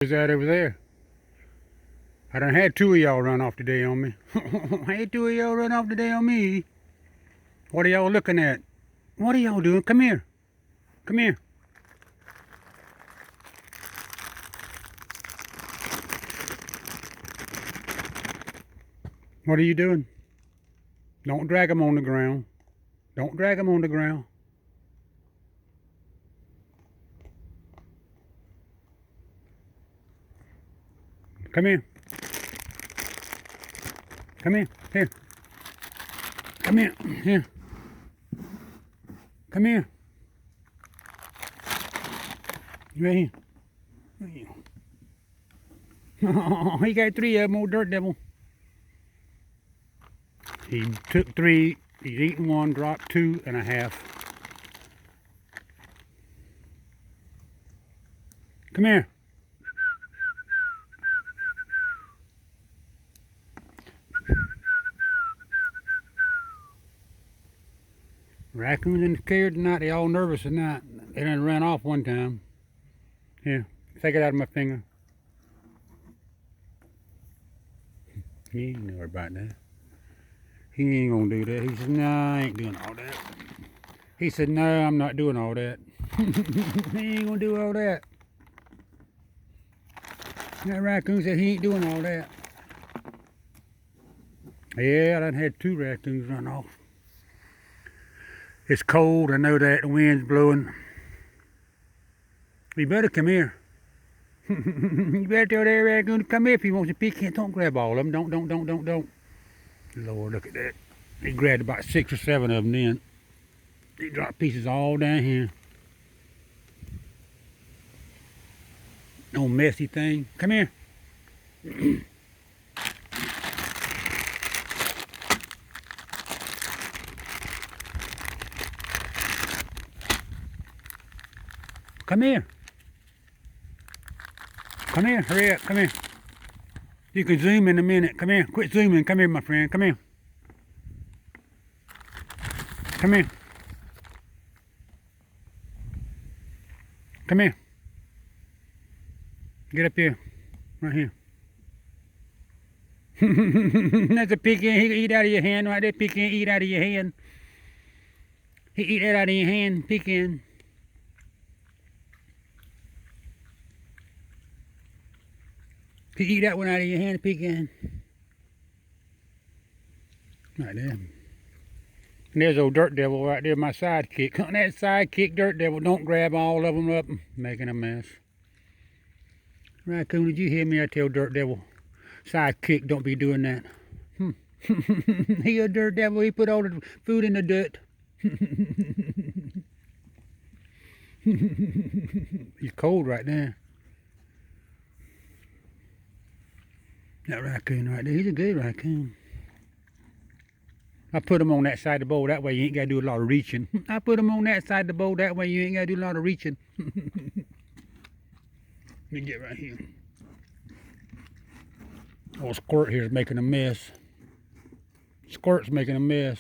Is that over there? I done had two of y'all run off today on me. Had two of y'all run off today on me. What are y'all looking at? What are y'all doing? Come here. Come here. What are you doing? Don't drag them on the ground. Don't drag them on the ground. Come here. Come here. Here. Come here. Here. Come here. Right here. Right here. Oh, he got three of them, old dirt devil. He took three. He's eaten one, dropped 2.5. Come here. Raccoons in the cage tonight. They all nervous tonight. They done ran off one time. Here, take it out of my finger. He ain't know about that. He ain't gonna do that. He said, no, I ain't doing all that. He said, no, I'm not doing all that. He ain't gonna do all that. That raccoon said he ain't doing all that. Yeah, I done had 2 raccoons run off. It's cold, I know that, the wind's blowing. You better come here. You better tell that raccoon to come here if he wants to pecan. Don't grab all of them. Don't. Lord, look at that. He grabbed about 6 or 7 of them then. He dropped pieces all down here. No messy thing. Come here. Come here. Come here. Hurry up. Come here. You can zoom in a minute. Come here. Quit zooming. Come here, my friend. Come here. Come here. Come here. Get up here. Right here. That's a pecan. He can eat out of your hand right there. Pecan, eat out of your hand. He eat that out of your hand. Pecan. He eat that one out of your hand, pecan. Right there. And there's old dirt devil right there, my sidekick. On that sidekick, dirt devil, don't grab all of them up, making a mess. Raccoon, did you hear me? I tell dirt devil, sidekick, don't be doing that. He a dirt devil, he put all the food in the dirt. He's cold right now. That raccoon right there, he's a good raccoon. I put him on that side of the bowl, that way you ain't got to do a lot of reaching. I put him on that side of the bowl, that way you ain't got to do a lot of reaching. Let me get right here. Old Squirt here's making a mess. Squirt's making a mess.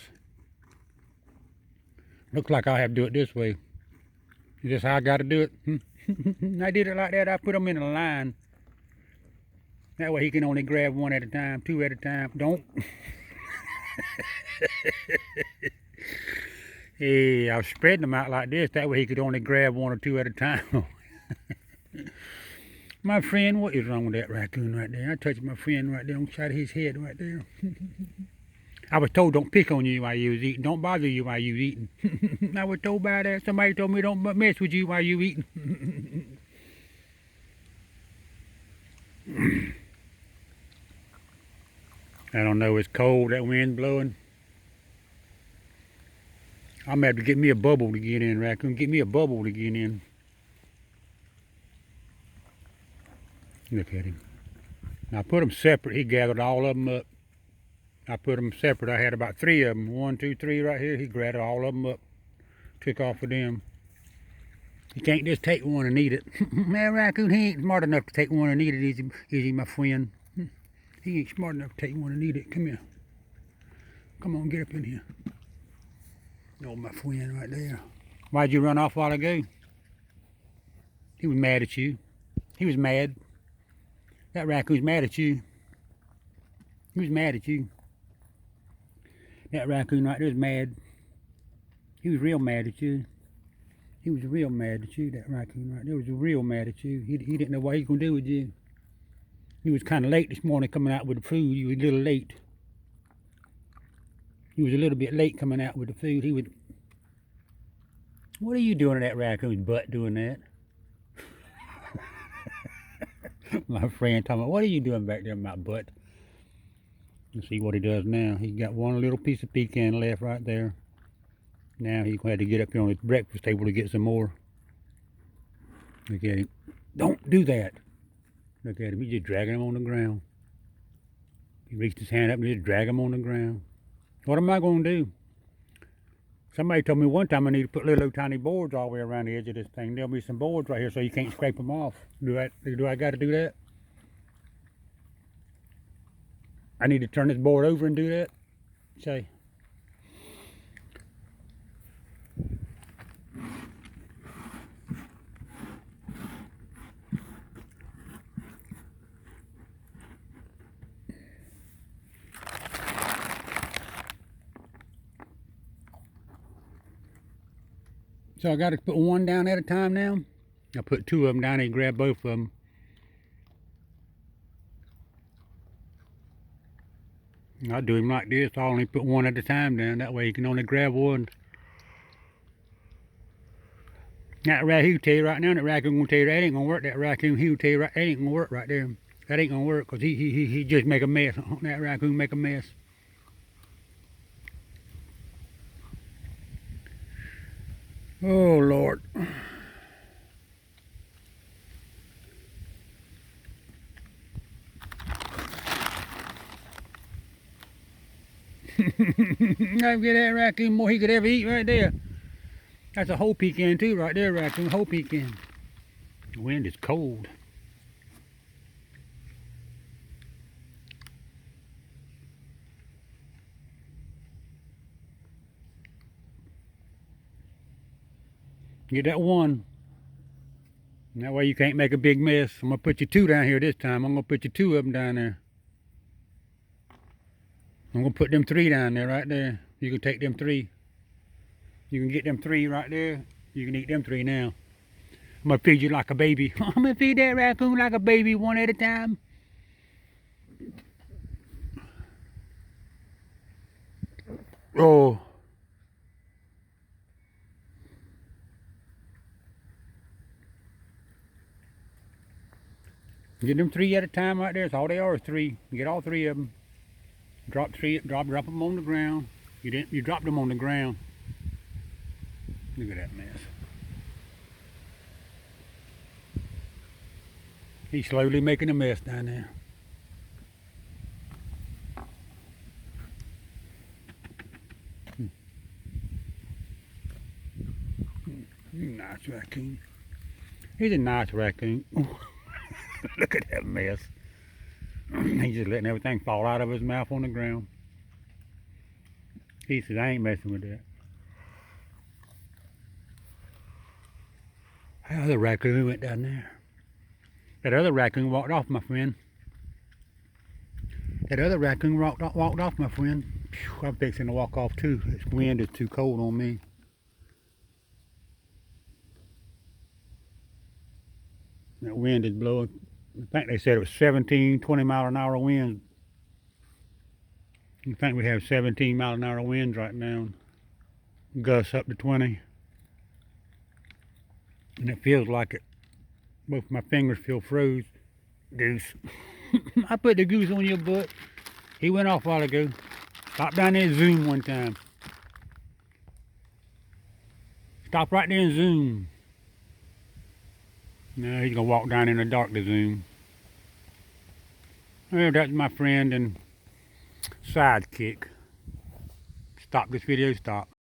Looks like I'll have to do it this way. Is this how I got to do it? I did it like that. I put him in a line. That way he can only grab 1 at a time, 2 at a time. Don't. Hey, I was spreading them out like this. That way he could only grab 1 or 2 at a time. My friend, what is wrong with that raccoon right there? I touched my friend right there on the side of his head right there. I was told don't pick on you while you was eating. Don't bother you while you was eating. I was told by that. Somebody told me don't mess with you while you eating. I don't know, it's cold, that wind blowing. I'm gonna have to get me a bubble to get in, raccoon. Get me a bubble to get in. Look at him. I put them separate. He gathered all of them up. I put them separate. I had about 3 of them. 1, 2, 3 right here. He gathered all of them up. Took off of them. He can't just take one and eat it. Man, raccoon, he ain't smart enough to take one and eat it, is he, my friend? He ain't smart enough to take one and eat it. Come here. Come on, get up in here. Oh, my friend right there. Why'd you run off a while ago? He was mad at you. He was mad. That raccoon's mad at you. He was mad at you. That raccoon right there is mad. He was real mad at you. He was real mad at you, that raccoon right there was real mad at you. He didn't know what he was going to do with you. He was kind of late this morning coming out with the food. He was a little late. He was a little bit late coming out with the food. He would... What are you doing to that raccoon's butt doing that? My friend told me, what are you doing back there in my butt? Let's see what he does now. He got one little piece of pecan left right there. Now he's going to have to get up here on his breakfast table to get some more. Look at him. Don't do that. Look at him. He's just dragging him on the ground. He reached his hand up and just dragged him on the ground. What am I going to do? Somebody told me one time I need to put little tiny boards all the way around the edge of this thing. There'll be some boards right here so you can't scrape them off. Do I got to do that? I need to turn this board over and do that? Say. So I got to put one down at a time now. I put two of them down and grab both of them. I'll do him like this. I'll only put one at a time down. That way you can only grab one. That raccoon tell you right now, that raccoon gonna tell you that ain't gonna work. That raccoon, he will tell you right, that ain't gonna work right there. That ain't gonna work because he just make a mess. That raccoon make a mess. Oh Lord. I get that raccoon more he could ever eat right there. That's a whole pecan too right there, raccoon, whole pecan. The wind is cold. Get that one. And that way you can't make a big mess. I'm going to put you two down here this time. I'm going to put you two of them down there. I'm going to put them three down there right there. You can take them three. You can get them three right there. You can eat them three now. I'm going to feed you like a baby. I'm going to feed that raccoon like a baby one at a time. Oh. Get them three at a time right there. That's all they are, three. Get all three of them. Drop them on the ground. You dropped them on the ground. Look at that mess. He's slowly making a mess down there. Nice raccoon. He's a nice raccoon. Look at that mess. He's just letting everything fall out of his mouth on the ground. He says, I ain't messing with that. That other raccoon went down there. That other raccoon walked off, my friend. That other raccoon walked off, my friend. Phew, I'm fixing to walk off too. This wind is too cold on me. That wind is blowing. I think they said it was 17, 20 mile an hour winds. I think we have 17 mile an hour winds right now. Gusts up to 20. And it feels like it. Both my fingers feel froze. Goose. I put the goose on your butt. He went off a while ago. Stop down there and zoom one time. Stop right there and zoom. Now he's gonna walk down in the dark to zoom. Well, that's my friend and sidekick. Stop this video, stop.